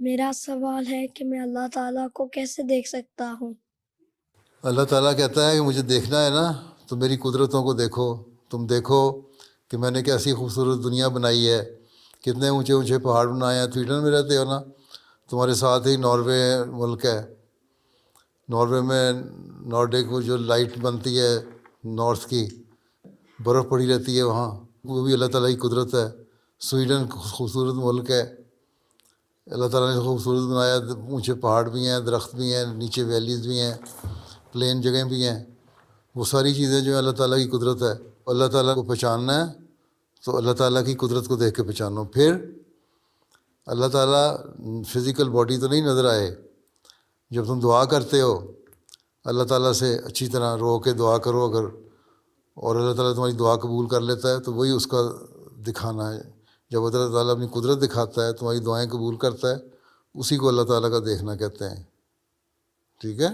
میرا سوال ہے کہ میں اللہ تعالیٰ کو کیسے دیکھ سکتا ہوں؟ اللہ تعالیٰ کہتا ہے کہ مجھے دیکھنا ہے نا تو میری قدرتوں کو دیکھو. تم دیکھو کہ میں نے کیسی خوبصورت دنیا بنائی ہے، کتنے اونچے اونچے پہاڑ بنائے ہیں. سویڈن میں رہتے ہو نا، تمہارے ساتھ ہی ناروے ملک ہے. ناروے میں نارڈک وہ جو لائٹ بنتی ہے نارتھ کی، برف پڑی رہتی ہے وہاں، وہ بھی اللہ تعالیٰ کی قدرت ہے. سویڈن خوبصورت ملک ہے، اللہ تعالیٰ نے خوبصورت بنایا. اونچے پہاڑ بھی ہیں، درخت بھی ہیں، نیچے ویلیز بھی ہیں، پلین جگہیں بھی ہیں. وہ ساری چیزیں جو ہیں اللہ تعالیٰ کی قدرت ہے. اللہ تعالیٰ کو پہچاننا ہے تو اللہ تعالیٰ کی قدرت کو دیکھ کے پہچانو. پھر اللہ تعالیٰ فزیکل باڈی تو نہیں نظر آئے. جب تم دعا کرتے ہو اللہ تعالیٰ سے اچھی طرح رو کے دعا کرو اگر، اور اللہ تعالیٰ تمہاری دعا قبول کر لیتا ہے تو وہی اس کا دکھانا ہے. جب اللہ تعالیٰ اپنی قدرت دکھاتا ہے، تمہاری دعائیں قبول کرتا ہے، اسی کو اللہ تعالیٰ کا دیکھنا کہتے ہیں. ٹھیک ہے.